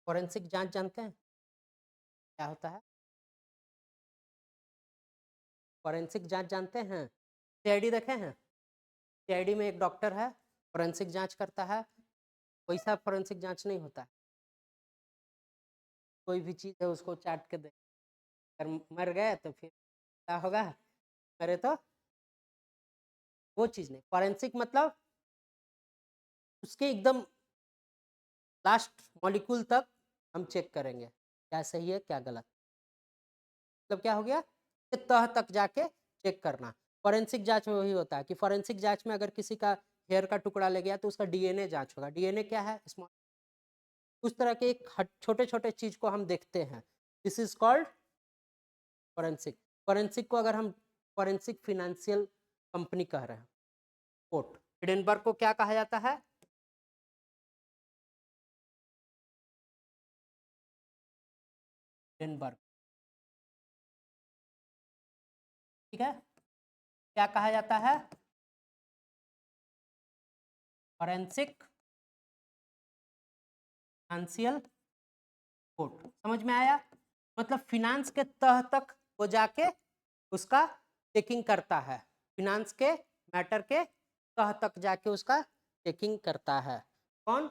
Forensic जांच जानते हैं क्या होता है? फॉरेंसिक जांच जानते हैं? सीआईडी देखे हैं? सीआईडी में एक डॉक्टर है, फॉरेंसिक जांच करता है। वैसा फॉरेंसिक जांच नहीं होता है। कोई भी चीज़ है उसको चाट के दे, अगर मर गए तो फिर क्या होगा? मरे तो वो चीज़ नहीं। फॉरेंसिक मतलब उसके एकदम लास्ट मॉलिक्यूल तक हम चेक करेंगे क्या सही है क्या गलत। मतलब क्या हो गया कि तह तक जाके चेक करना। फॉरेंसिक जांच में वही होता है कि फॉरेंसिक जांच में अगर किसी का हेयर का टुकड़ा ले गया तो उसका डीएनए जांच होगा। डीएनए क्या है? स्मॉल, उस तरह के छोटे छोटे चीज को हम देखते हैं। This is called forensic. Forensic को अगर हम फॉरेंसिक फिनेंशियल कंपनी कह रहे हैं, कोर्ट हिडेनबर्ग को क्या कहा जाता है? हिडेनबर्ग, ठीक है। क्या कहा जाता है? Forensic financial court. समझ में आया? मतलब फिनांस के तह तक वो जाके उसका चेकिंग करता है। फिनांस के मैटर के तह तक जाके उसका चेकिंग करता है। कौन?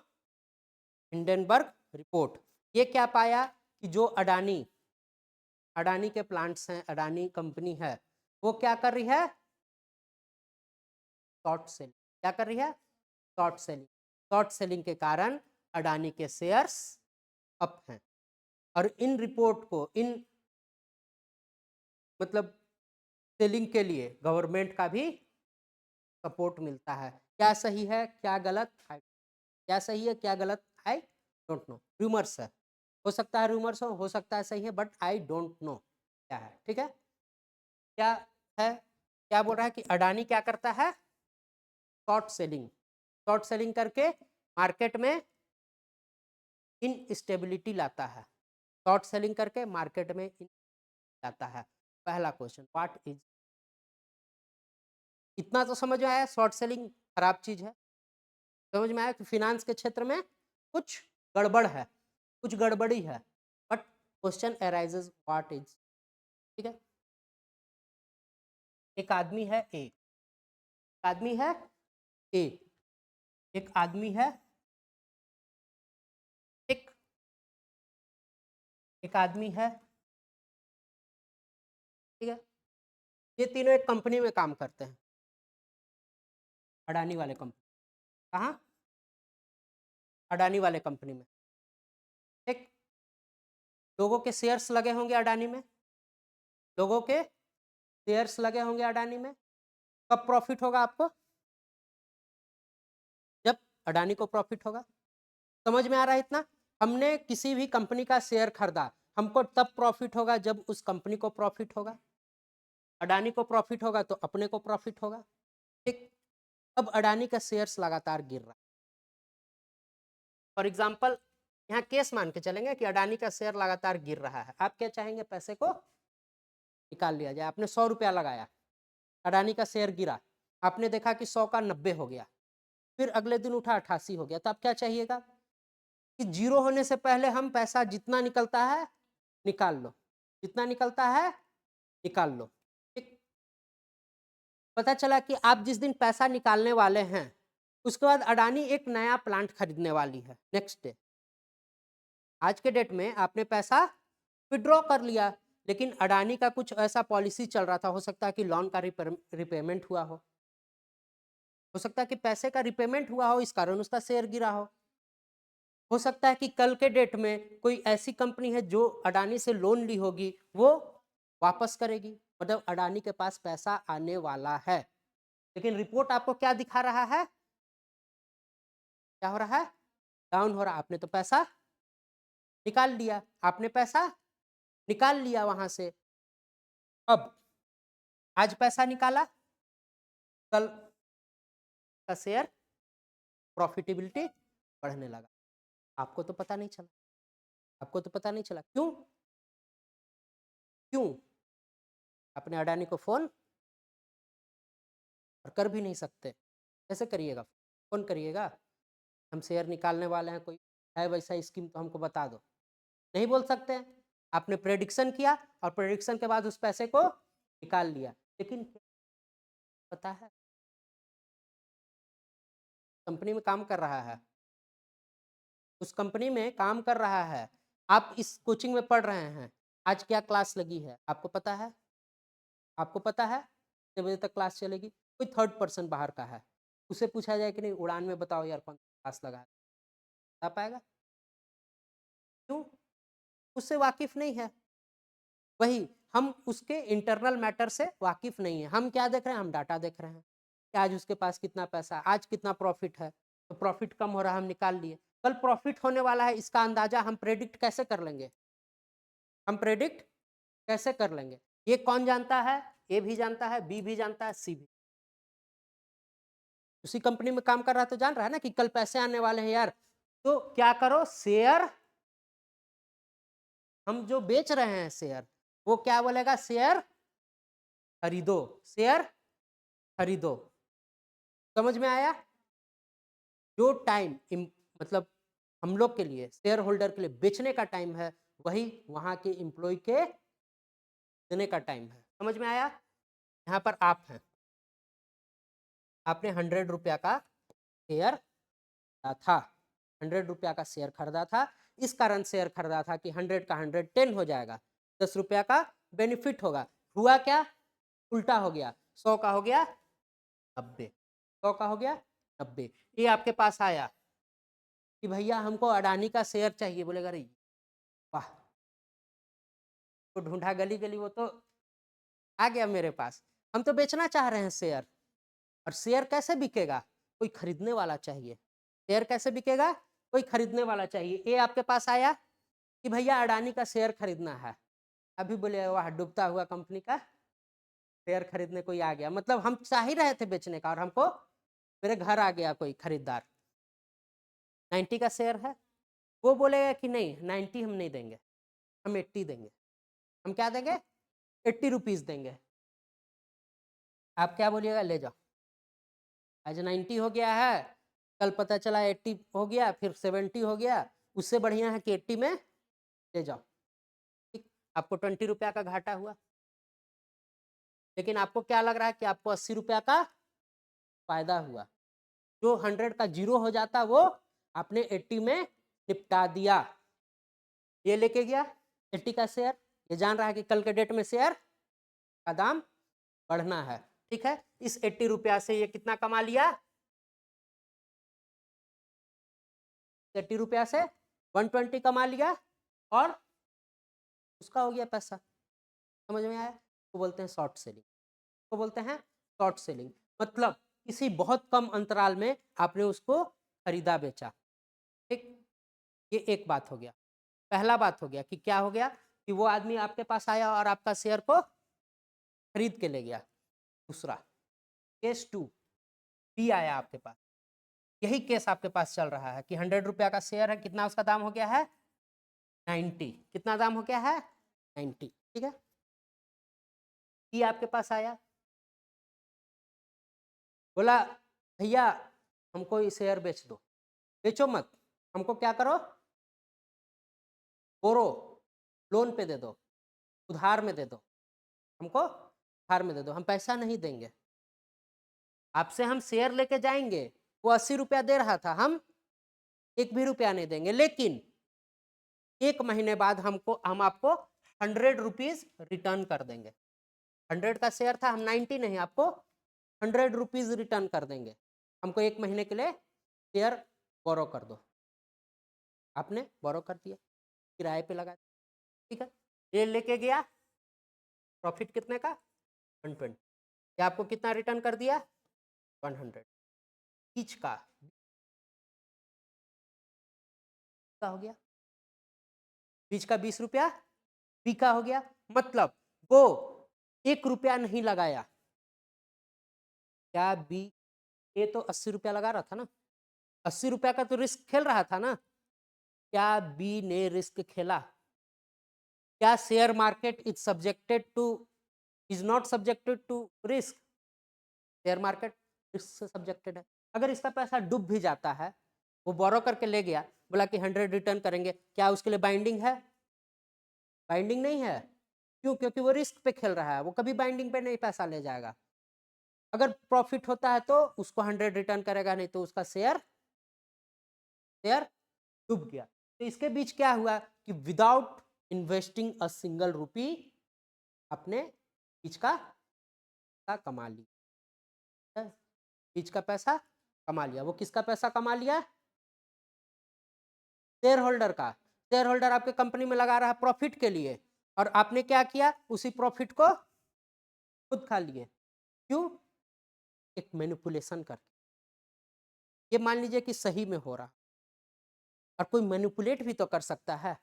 Hindenburg report. ये क्या पाया कि जो अडानी अडानी के प्लांट्स हैं, अडानी कंपनी है, वो क्या कर रही है? Short selling. क्या कर रही है? Short selling. शॉर्ट सेलिंग के कारण अडानी के शेयर्स अप हैं। और इन रिपोर्ट को, इन मतलब सेलिंग के लिए गवर्नमेंट का भी सपोर्ट मिलता है। क्या सही है क्या गलत? क्या सही है क्या गलत? I don't know. रूमर्स है, हो सकता है रूमर्स हो सकता है सही है, बट आई डोंट नो क्या है। ठीक है। क्या है? क्या बोल रहा है कि अडानी क्या करता है? Short selling. शॉर्ट सेलिंग करके मार्केट में इनस्टेबिलिटी लाता है। शॉर्ट सेलिंग करके मार्केट में लाता है। पहला क्वेश्चन, व्हाट इज, इतना तो समझ में आया शॉर्ट सेलिंग खराब चीज है। समझ में आया कि फिनांस के क्षेत्र में कुछ गड़बड़ है, कुछ गड़बड़ी है। But question arises what is. ठीक है। एक आदमी है ए, आदमी है ए, एक आदमी है, एक एक आदमी है, ठीक है। ये तीनों एक कंपनी में काम करते हैं, अडानी वाले कंपनी। कहाँ? अडानी वाले कंपनी में। ठीक। लोगों के शेयर्स लगे होंगे अडानी में, लोगों के शेयर्स लगे होंगे अडानी में। कब प्रॉफिट होगा आपको? जब अडानी को प्रॉफिट होगा। समझ में आ रहा है इतना? हमने किसी भी कंपनी का शेयर खरीदा, हमको तब प्रॉफिट होगा जब उस कंपनी को प्रॉफिट होगा। अडानी को प्रॉफिट होगा तो अपने को प्रॉफिट होगा। ठीक। अब अडानी का शेयर्स लगातार गिर रहा है। फॉर एग्जाम्पल, यहाँ केस मान के चलेंगे कि अडानी का शेयर लगातार गिर रहा है। आप क्या चाहेंगे? पैसे को निकाल लिया जाए। आपने 100 रुपया लगाया, अडानी का शेयर गिरा, आपने देखा कि 100 का 90 हो गया, फिर अगले दिन उठा 88 हो गया, तो आप क्या चाहिएगा कि जीरो होने से पहले हम पैसा जितना निकलता है निकाल लो, जितना निकलता है निकाल लो। ठीक। पता चला कि आप जिस दिन पैसा निकालने वाले हैं उसके बाद अडानी एक नया प्लांट खरीदने वाली है नेक्स्ट डे। आज के डेट में आपने पैसा विड्रॉ कर लिया, लेकिन अडानी का कुछ ऐसा पॉलिसी चल रहा था, हो सकता है कि लोन का रिपेमेंट हुआ हो सकता है कि पैसे का रिपेमेंट हुआ हो, इस कारण उसका शेयर गिरा हो सकता है कि कल के डेट में कोई ऐसी कंपनी है जो अडानी से लोन ली होगी वो वापस करेगी, मतलब अडानी के पास पैसा आने वाला है। लेकिन रिपोर्ट आपको क्या दिखा रहा है? क्या हो रहा है? डाउन हो रहा है। आपने तो पैसा निकाल लिया, आपने पैसा निकाल लिया वहां से। अब आज पैसा निकाला, कल का शेयर प्रॉफिटेबिलिटी बढ़ने लगा, आपको तो पता नहीं चला। आपको तो पता नहीं चला। क्यों? क्यों? अपने अडानी को फोन और कर भी नहीं सकते। कैसे करिएगा? फोन करिएगा? हम शेयर निकालने वाले हैं, कोई है वैसा स्कीम तो हमको बता दो। नहीं बोल सकते हैं। आपने प्रेडिक्शन किया और प्रेडिक्शन के बाद उस पैसे को निकाल लिया, लेकिन पता है कंपनी में काम कर रहा है, उस कंपनी में काम कर रहा है, आप इस कोचिंग में पढ़ रहे हैं, आज क्या क्लास लगी है आपको पता है? आपको पता है कितने बजे तक क्लास चलेगी? कोई थर्ड पर्सन बाहर का है, उसे पूछा जाए कि नहीं उड़ान में बताओ यार कौन क्लास लगा है, बता पाएगा? क्यों? उससे वाकिफ नहीं है। वही हम उसके इंटरनल मैटर से वाकिफ नहीं है। हम क्या देख रहे हैं? हम डाटा देख रहे हैं कि आज उसके पास कितना पैसा, आज कितना प्रॉफिट है, तो प्रॉफिट कम हो रहा है हम निकाल लिए। कल प्रॉफिट होने वाला है, इसका अंदाजा हम प्रेडिक्ट कैसे कर लेंगे? हम प्रेडिक्ट कैसे कर लेंगे? ये कौन जानता है? ए भी जानता है, बी भी जानता है, सी भी। उसी कंपनी में काम कर रहा है तो जान रहा है ना कि कल पैसे आने वाले हैं यार। तो क्या करो, शेयर हम जो बेच रहे हैं शेयर, वो क्या बोलेगा? शेयर खरीदो, शेयर खरीदो। समझ में आया? जो टाइम मतलब हम लोग के लिए, शेयर होल्डर के लिए बेचने का टाइम है, वही वहां के एम्प्लॉय के देने का टाइम है। समझ में आया? यहाँ पर आप हैं, आपने 100 रुपया का शेयर था, 100 रुपया का शेयर खरीदा था। इस कारण शेयर खरीदा था कि 100 का 100 10 हो जाएगा, 10 रुपया का बेनिफिट होगा। हुआ क्या? उल्टा हो गया, 100 का हो गया 90, 100 का हो गया 90। ये आपके पास आया कि भैया हमको अडानी का शेयर चाहिए, बोलेगा अरे वाह, तो ढूंढा गली गली, वो तो आ गया मेरे पास। हम तो बेचना चाह रहे हैं शेयर, और शेयर कैसे बिकेगा? कोई खरीदने वाला चाहिए। शेयर कैसे बिकेगा? कोई खरीदने वाला चाहिए। ये आपके पास आया कि भैया अडानी का शेयर खरीदना है, अभी बोले वाह डूबता हुआ कंपनी का शेयर खरीदने कोई आ गया। मतलब हम चाह ही रहे थे बेचने का, और हमको मेरे घर आ गया कोई खरीदार, 90 का शेयर है। वो बोलेगा कि नहीं 90 हम नहीं देंगे, हम 80 देंगे। हम क्या देंगे? 80 रुपीज देंगे। आप क्या बोलिएगा? ले जाओ, आज 90 हो गया है, कल पता चला 80 हो गया, फिर 70 हो गया, उससे बढ़िया है कि 80 में ले जाओ। ठीक, आपको 20 रुपया का घाटा हुआ, लेकिन आपको क्या लग रहा है कि आपको 80 रुपया का फायदा हुआ। जो 100 का जीरो हो जाता वो आपने 80 में निपटा दिया। ये लेके गया 80 का शेयर, ये जान रहा है कि कल के डेट में शेयर का दाम बढ़ना है। ठीक है, इस 80 रुपया से ये कितना कमा लिया? 80 रुपया से 120 कमा लिया, और उसका हो गया पैसा। समझ में आया? वो बोलते हैं शॉर्ट सेलिंग, वो बोलते हैं शॉर्ट सेलिंग। मतलब किसी बहुत कम अंतराल में आपने उसको खरीदा बेचा। ठीक, ये एक बात हो गया। पहला बात हो गया कि क्या हो गया कि वो आदमी आपके पास आया और आपका शेयर को खरीद के ले गया। दूसरा केस 2, बी आया आपके पास, यही केस आपके पास चल रहा है कि 100 रुपया का शेयर है, कितना उसका दाम हो गया है? 90। कितना दाम हो गया है? 90। ठीक है, बी आपके पास आया, बोला भैया हमको ये शेयर बेच दो। बेचो मत, हमको क्या करो? बोरो, लोन पे दे दो, उधार में दे दो, हमको उधार में दे दो, हम पैसा नहीं देंगे। आपसे हम शेयर लेके जाएंगे, वो 80 रुपया दे रहा था, हम 1 भी रुपया नहीं देंगे, लेकिन 1 महीने बाद हम आपको 100 रुपीज रिटर्न कर देंगे। 100 का शेयर था, हम 90 नहीं, आपको 100 रुपीज रिटर्न कर देंगे। हमको 1 महीने के लिए शेयर बोरो कर दो। आपने बोरो कर दिया, किराए पे लगा, ठीक है, ये लेके गया, प्रॉफिट कितने का? 120। ये आपको कितना रिटर्न कर दिया? 100। ईच का हो गया, बीच का 20 रुपया बी का हो गया। मतलब वो 1 रुपया नहीं लगाया। क्या बी? ए तो 80 रुपया लगा रहा था ना, 80 रुपया का तो रिस्क खेल रहा था ना। क्या बी ने रिस्क खेला? क्या share market is not subjected to risk? Share market risk से सब्जेक्टेड है। अगर इसका पैसा डूब भी जाता है वो बोरो करके ले गया, बोला कि 100 रिटर्न करेंगे, क्या उसके लिए बाइंडिंग है? बाइंडिंग नहीं है। क्यों? क्योंकि वो रिस्क पे खेल रहा है, वो कभी बाइंडिंग पे नहीं पैसा ले जाएगा। अगर प्रॉफिट होता है तो उसको 100 रिटर्न करेगा, नहीं तो उसका शेयर डूब गया। तो इसके बीच क्या हुआ कि without investing a single rupee अपने बीच का कमा लिया, बीच का पैसा कमा लिया। वो किसका पैसा कमा लिया? शेयर होल्डर का। शेयर होल्डर आपके कंपनी में लगा रहा है प्रॉफिट के लिए, और आपने क्या किया? उसी प्रॉफिट को खुद खा लिए। क्यों? एक मैनिपुलेशन करके। ये मान लीजिए कि सही में हो रहा, और कोई मैनिपुलेट भी तो कर सकता है।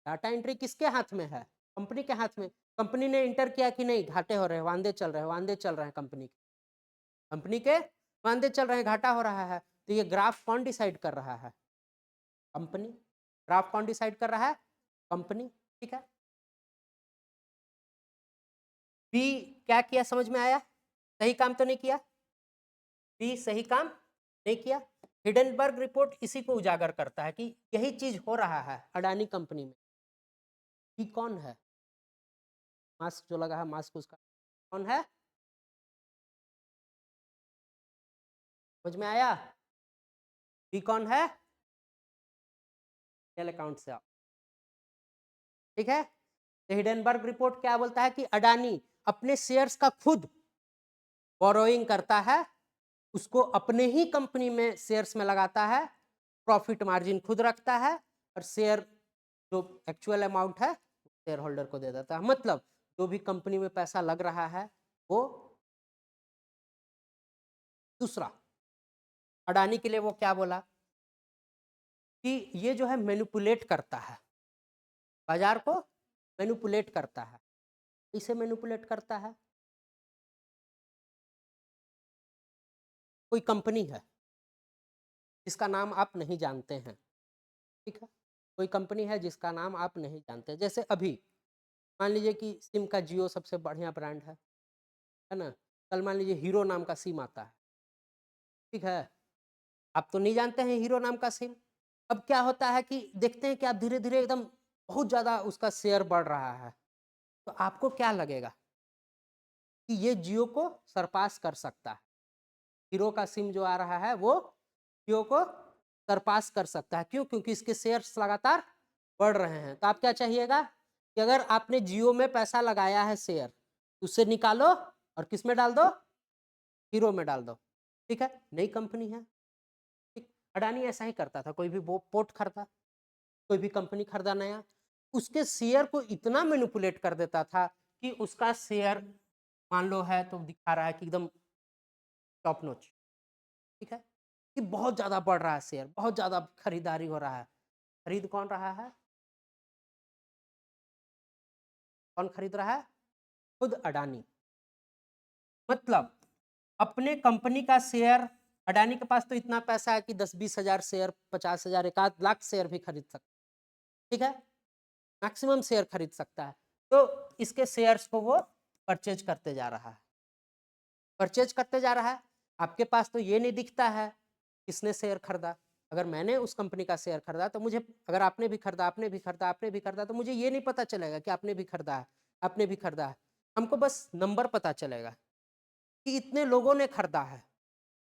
डाटा एंट्री किसके हाथ में है? कंपनी के हाथ में। कंपनी ने इंटर किया कि नहीं, घाटे हो रहे हैं, वांदे चल रहे हैं, वांदे चल रहे हैं, कंपनी के वांदे चल रहे हैं, घाटा हो रहा है, तो ये ग्राफ कौन डिसाइड कर रहा है? कंपनी। ग्राफ कौन डिसाइड कर रहा है? कंपनी। ठीक है। बी क्या किया, समझ में आया? सही काम तो नहीं किया? बी सही काम नहीं किया। हिडेनबर्ग रिपोर्ट इसी को उजागर करता है कि यही चीज हो रहा है अडानी कंपनी में। बी कौन है? मास्क जो लगा है, मास्क उसका कौन है? समझ में आया? बी कौन है? सेल अकाउंट से आप। ठीक है। तो हिडेनबर्ग रिपोर्ट क्या बोलता है कि अडानी अपने शेयर्स का खुद बोरोइंग करता है, उसको अपने ही कंपनी में शेयर्स में लगाता है, प्रॉफिट मार्जिन खुद रखता है, और शेयर जो एक्चुअल अमाउंट है शेयर होल्डर को दे देता है। मतलब जो भी कंपनी में पैसा लग रहा है वो दूसरा। अडानी के लिए वो क्या बोला कि ये जो है मैनिपुलेट करता है, बाजार को मैनिपुलेट करता है। इसे मैनिपुलेट करता है, कोई कंपनी है जिसका नाम आप नहीं जानते हैं, ठीक है, कोई कंपनी है जिसका नाम आप नहीं जानते। जैसे अभी मान लीजिए कि सिम का जियो सबसे बढ़िया ब्रांड है ना। कल मान लीजिए हीरो नाम का सिम आता है, ठीक है, आप तो नहीं जानते हैं हीरो नाम का सिम। अब क्या होता है कि देखते हैं कि आप धीरे धीरे एकदम बहुत ज़्यादा उसका शेयर बढ़ रहा है, तो आपको क्या लगेगा कि ये जियो को सरपास कर सकता है। हीरो का सिम जो आ रहा है वो जियो को सरपास कर सकता है। क्यों? क्योंकि इसके शेयर्स लगातार बढ़ रहे हैं। तो आप क्या चाहिएगा कि अगर आपने जियो में पैसा लगाया है शेयर, उससे निकालो और किस में डाल दो? हीरो में डाल दो। ठीक है, नई कंपनी है। ठीक, अडानी ऐसा ही करता था। कोई भी वो पोर्ट खरीदा, कोई भी कंपनी खरीदा नया, उसके शेयर को इतना मैनिपुलेट कर देता था कि उसका शेयर मान लो है तो दिखा रहा है कि एकदम टॉप नॉच, ठीक है, कि बहुत ज्यादा बढ़ रहा है शेयर, बहुत ज्यादा खरीदारी हो रहा है। खरीद कौन रहा है? कौन खरीद रहा है? खुद अडानी। मतलब अपने कंपनी का शेयर, अडानी के पास तो इतना पैसा है कि 10-20 हजार शेयर, 50 हजार, 1 लाख शेयर भी खरीद सकता है, ठीक है, मैक्सिमम शेयर खरीद सकता है। तो इसके शेयर्स को वो परचेज करते जा रहा है, परचेज करते जा रहा है। आपके पास तो ये नहीं दिखता है किसने शेयर खरीदा। अगर मैंने उस कंपनी का शेयर खरीदा तो मुझे, अगर आपने भी खरीदा, आपने भी खरीदा, आपने भी खरीदा, तो मुझे ये नहीं पता चलेगा कि आपने भी खरीदा है, आपने भी खरीदा है। हमको बस नंबर पता चलेगा कि इतने लोगों ने खरीदा है।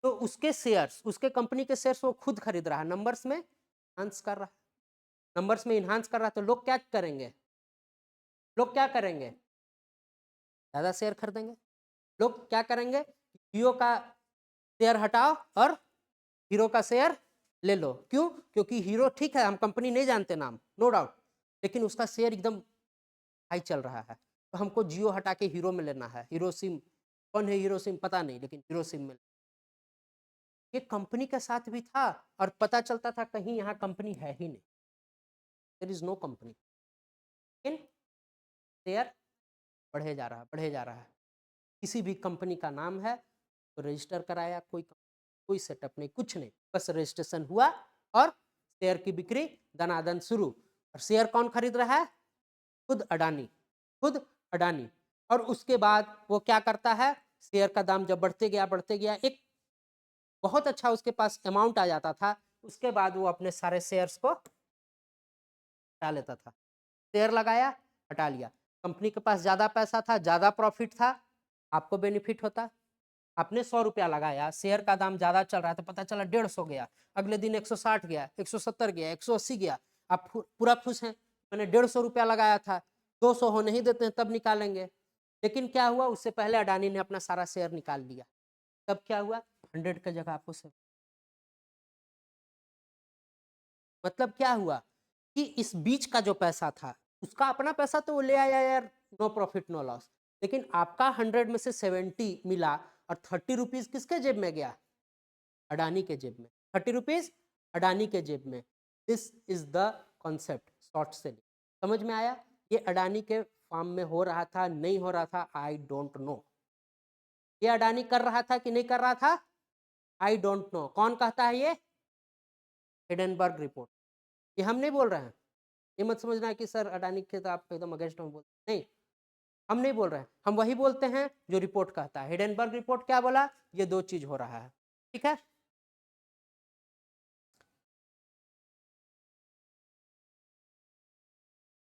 तो उसके शेयर्स, उसके कंपनी के शेयर्स वो खुद खरीद रहा है, नंबर्स में इन्हांस कर रहा है, नंबर्स में इन्हांस कर रहा है। तो लोग क्या करेंगे? लोग क्या करेंगे? ज़्यादा शेयर खरीदेंगे। लोग क्या करेंगे? जियो का शेयर हटाओ और हीरो का शेयर ले लो। क्यों? क्योंकि हीरो ठीक है, हम कंपनी नहीं जानते नाम, नो डाउट, लेकिन उसका शेयर एकदम हाई चल रहा है, तो हमको जियो हटा के हीरो में लेना है। हीरो सिम कौन है? हीरो सिम पता नहीं, लेकिन हीरो सिम में ये कंपनी के साथ भी था, और पता चलता था कहीं यहाँ कंपनी है ही नहीं, देयर इज नो कंपनी, लेकिन शेयर बढ़े जा रहा है, बढ़े जा रहा है। किसी भी कंपनी का नाम है तो रजिस्टर कराया, कोई सेटअप नहीं, कुछ नहीं, बस रजिस्ट्रेशन हुआ और शेयर की बिक्री दनादन शुरू। और शेयर कौन खरीद रहा है? खुद अडानी, खुद अडानी। और उसके बाद वो क्या करता है? शेयर का दाम जब बढ़ते गया, बढ़ते गया, एक बहुत अच्छा उसके पास अमाउंट आ जाता था, उसके बाद वो अपने सारे शेयर्स को हटा लेता था। शेयर लगाया, हटा लिया। कंपनी के पास ज़्यादा पैसा था, ज़्यादा प्रॉफिट था, आपको बेनिफिट होता। आपने 100 रुपया लगाया, शेयर का दाम ज़्यादा चल रहा था, पता चला 150 गया, अगले दिन 160 गया, 170 गया, 180 गया, आप पूरा खुश हैं, मैंने 150 रुपया लगाया था, 200 होने ही देते हैं तब निकालेंगे। लेकिन क्या हुआ, उससे पहले अडानी ने अपना सारा शेयर निकाल लिया। तब क्या हुआ, 100 की जगह आपको मतलब क्या हुआ कि इस बीच का जो पैसा था, उसका अपना पैसा तो वो ले आया यार, नो प्रॉफिट नो लॉस, लेकिन आपका 100 में से 70 मिला और 30 रुपीज किसके जेब में गया, अडानी के जेब में। 30 रुपीज अडानी के जेब में। This is the concept short selling. समझ में आया? ये अडानी के फार्म में हो रहा था, नहीं हो रहा था, आई डोंट नो। ये अडानी कर रहा था कि नहीं कर रहा था, आई डोंट नो। कौन कहता है ये? Hindenburg report. ये हम नहीं बोल रहे हैं। ये मत समझना है कि सर अडानी के तो आप एकदम अगेंस्ट में बोलते नहीं, हम नहीं बोल रहे हैं, हम वही बोलते हैं जो रिपोर्ट कहता है। हिडेनबर्ग रिपोर्ट क्या बोला, ये दो चीज हो रहा है, ठीक है।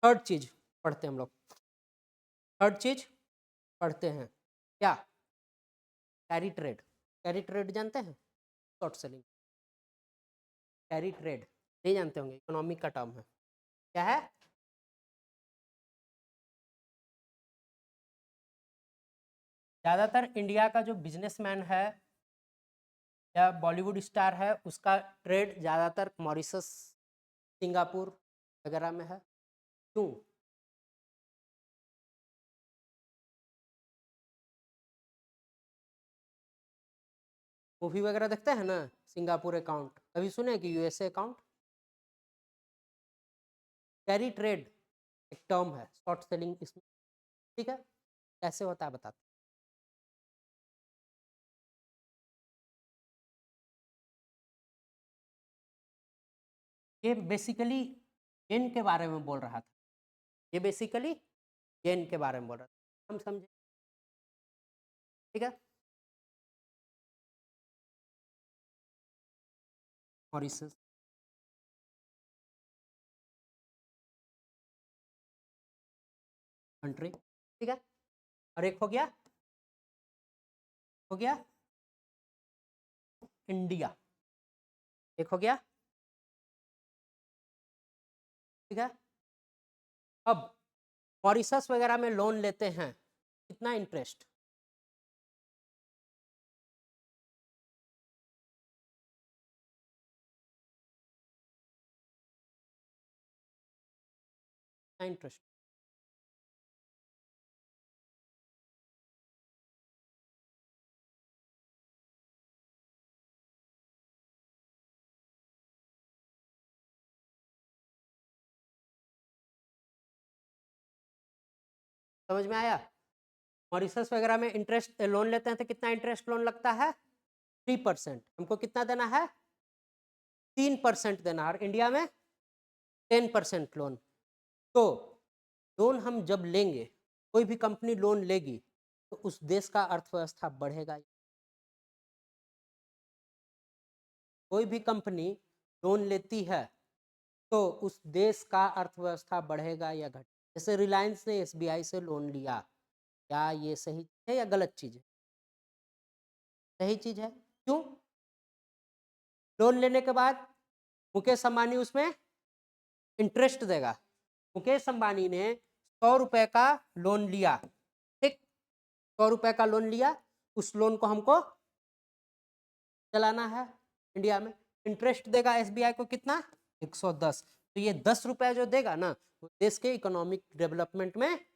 थर्ड चीज पढ़ते हैं हम लोग, थर्ड चीज पढ़ते हैं क्या, कैरी ट्रेड। कैरी ट्रेड जानते हैं, शॉर्ट सेलिंग। कैरी ट्रेड नहीं जानते होंगे, इकोनॉमिक का टर्म है, क्या है? ज्यादातर इंडिया का जो बिजनेसमैन है या बॉलीवुड स्टार है, उसका ट्रेड ज्यादातर मॉरिशस, सिंगापुर वगैरह में है। क्यों? मूवी वगैरह देखते हैं ना, सिंगापुर अकाउंट कभी सुने कि यूएसए अकाउंट? कैरी ट्रेड एक टर्म है, शॉर्ट सेलिंग इसमें, ठीक है। कैसे होता है बताते हैं। ये बेसिकली येन के बारे में बोल रहा था, ये बेसिकली येन के बारे में बोल रहा था, हम समझे, ठीक है। मॉरिशस कंट्री, ठीक है। और एक हो गया, हो गया इंडिया, एक हो गया, ठीक है। अब मॉरिशस वगैरह में लोन लेते हैं, कितना इंटरेस्ट? कितना इंटरेस्ट? समझ में आया? मॉरिशस वगैरह में इंटरेस्ट लोन लेते हैं तो कितना इंटरेस्ट लोन लगता है? 3%। हमको कितना देना है? 3% देना है, और इंडिया में 10% लोन। तो लोन हम जब लेंगे, कोई भी कंपनी लोन लेगी, तो उस देश का अर्थव्यवस्था बढ़ेगा। कोई भी कंपनी लोन लेती है तो उस देश का अर्थव्यवस्था बढ़ेगा या घटेगा। जैसे रिलायंस ने एसबीआई से लोन लिया, क्या ये सही है या गलत चीज है? सही चीज है। क्यों? लोन लेने के बाद मुकेश अंबानी उसमें इंटरेस्ट देगा। मुकेश अंबानी ने 100 रुपए का लोन लिया, ठीक, 100 रुपए का लोन लिया, उस लोन को हमको चलाना है इंडिया में, इंटरेस्ट देगा एसबीआई को कितना? 110। तो ये 10 रुपया जो देगा ना, वो देश के इकोनॉमिक डेवलपमेंट में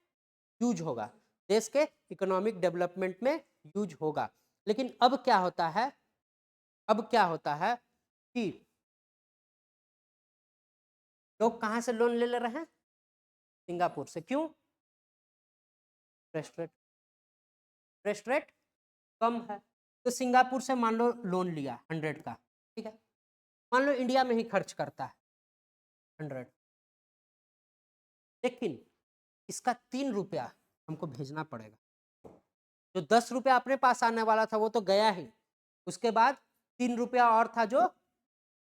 यूज होगा, देश के इकोनॉमिक डेवलपमेंट में यूज होगा। लेकिन अब क्या होता है, अब क्या होता है कि लोग कहाँ से लोन ले रहे हैं? सिंगापुर से। क्यों? इंटरेस्ट रेट, इंटरेस्ट रेट कम है। तो सिंगापुर से मान लो लोन लिया 100 का, ठीक है, मान लो इंडिया में ही खर्च करता है 100, लेकिन इसका 3 रुपया हमको भेजना पड़ेगा। जो 10 रुपया अपने पास आने वाला था वो तो गया ही, उसके बाद ₹3 और था जो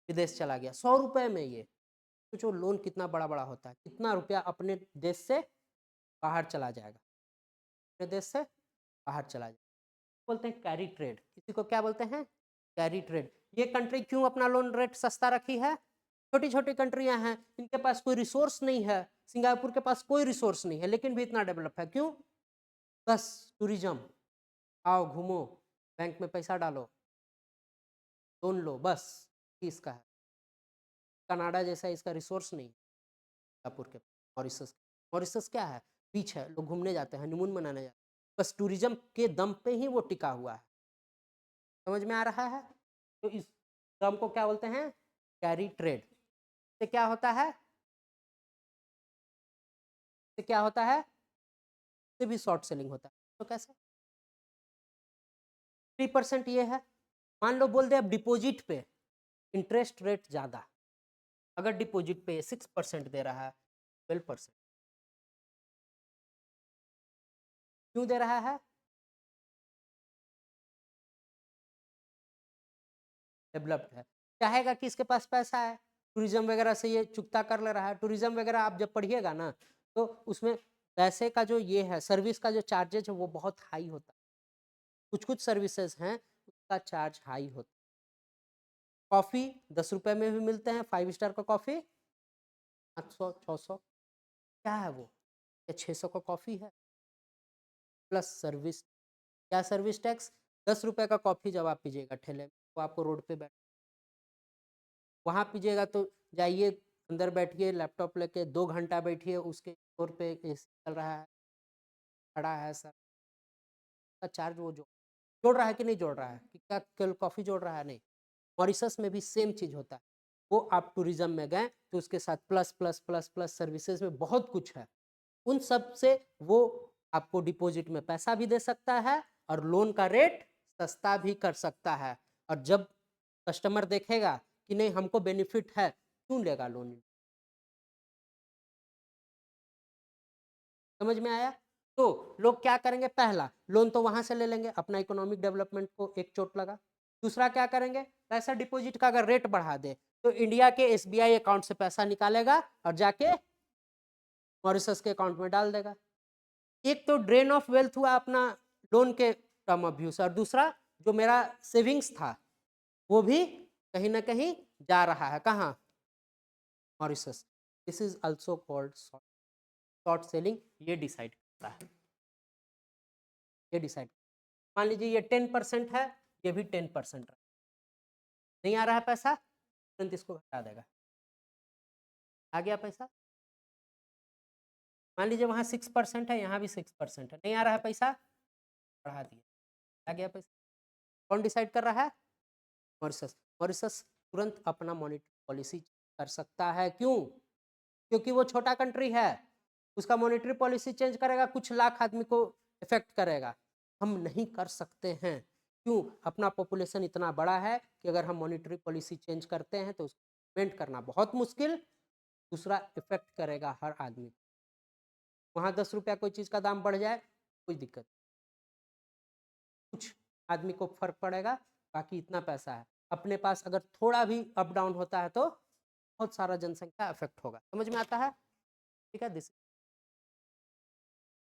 विदेश चला गया। 100 रुपए में ये सोचो लोन कितना बड़ा बड़ा होता है, कितना रुपया अपने देश से बाहर चला जाएगा, अपने देश से बाहर चला जाएगा। बोलते हैं कैरी ट्रेड, इसी को क्या बोलते हैं, कैरी ट्रेड। ये कंट्री क्यों अपना लोन रेट सस्ता रखी है, छोटी छोटी कंट्रियां हैं, इनके पास कोई रिसोर्स नहीं है, सिंगापुर के पास कोई रिसोर्स नहीं है लेकिन भी इतना डेवलप है, क्यों, बस टूरिज्म, आओ घूमो, बैंक में पैसा डालो, लोन लो, बस इसका है। कनाडा जैसा इसका रिसोर्स नहीं सिंगापुर के, मॉरिशस, मॉरिशस क्या है, बीच है, लोग घूमने जाते हैं, हनीमून मनाने जाते हैं, बस टूरिज्म के दम पे ही वो टिका हुआ है। समझ में आ रहा है, तो इस टर्म को क्या बोलते हैं, कैरी ट्रेड। से क्या होता है, से क्या होता है, से भी शॉर्ट सेलिंग होता है। तो कैसे, 3% ये है, मान लो बोल दे अब डिपॉजिट पे इंटरेस्ट रेट ज्यादा, अगर डिपॉजिट पे 6% दे रहा है, 12%, क्यों दे रहा है, डेवलप्ड है, चाहेगा कि इसके पास पैसा है, टूरिज्म वगैरह से ये चुकता कर ले रहा है। टूरिज्म वगैरह आप जब पढ़िएगा ना तो उसमें पैसे का जो ये है, सर्विस का जो चार्जेज है वो बहुत हाई होता है, कुछ कुछ सर्विसेज हैं उसका चार्ज हाई होता है। कॉफ़ी 10 रुपए में भी मिलते हैं, 5 स्टार का कॉफ़ी 800 600, क्या है वो, या 600 का कॉफ़ी है, प्लस सर्विस, क्या सर्विस टैक्स, 10 रुपए का कॉफ़ी जब आप पीजिएगा ठेले में तो आपको रोड पे बैठ, वहाँ पीजिएगा तो जाइए अंदर बैठिए लैपटॉप लेके 2 घंटा बैठिए, उसके फ्लोर पे एसी चल रहा है, खड़ा है सर, का चार्ज वो जोड़ रहा है कि नहीं जोड़ रहा है, कि क्या केवल कॉफ़ी जोड़ रहा है, नहीं। मॉरिशस में भी सेम चीज़ होता है, वो आप टूरिज्म में गए तो उसके साथ plus plus plus plus services में बहुत कुछ है, उन सब से वो आपको डिपॉजिट में पैसा भी दे सकता है और लोन का रेट सस्ता भी कर सकता है। और जब कस्टमर देखेगा कि नहीं हमको बेनिफिट है, क्यों लेगा लोन, समझ में आया। तो लोग क्या करेंगे, पहला लोन तो वहां से ले लेंगे, अपना इकोनॉमिक डेवलपमेंट को एक चोट लगा। दूसरा क्या करेंगे, पैसा डिपॉजिट का अगर रेट बढ़ा दे तो इंडिया के एसबीआई अकाउंट से पैसा निकालेगा और जाके मॉरिशस के अकाउंट में डाल देगा। एक तो ड्रेन ऑफ वेल्थ हुआ अपना लोन के टर्म ऑफ व्यू से, और दूसरा जो मेरा सेविंग्स था वो भी कहीं ना कहीं जा रहा है, कहाँ, Mauritius. This is also called short selling, ये डिसाइड करता है, ये डिसाइड, मान लीजिए ये 10% है, ये भी 10% नहीं आ रहा है पैसा, तुरंत इसको घटा देगा, आ गया पैसा। मान लीजिए वहाँ 6% है, यहाँ भी 6% है, नहीं आ रहा है पैसा, बढ़ा दिया, आ गया पैसा। कौन डिसाइड कर रहा है, मॉरिशस। मॉरिशस तुरंत अपना मॉनेटरी पॉलिसी कर सकता है, क्यों, क्योंकि वो छोटा कंट्री है, उसका मॉनेटरी पॉलिसी चेंज करेगा कुछ लाख आदमी को इफेक्ट करेगा, हम नहीं कर सकते हैं, क्यों, अपना पॉपुलेशन इतना बड़ा है कि अगर हम मॉनेटरी पॉलिसी चेंज करते हैं तो उसको इम्प्लीमेंट करना बहुत मुश्किल, दूसरा इफेक्ट करेगा हर आदमी। वहाँ 10 रुपया कोई चीज़ का दाम बढ़ जाए कोई दिक्कत, कुछ आदमी को फर्क पड़ेगा, बाकी इतना पैसा है अपने पास, अगर थोड़ा भी अप डाउन होता है तो बहुत सारा जनसंख्या अफेक्ट होगा, समझ में आता है, ठीक है। दिस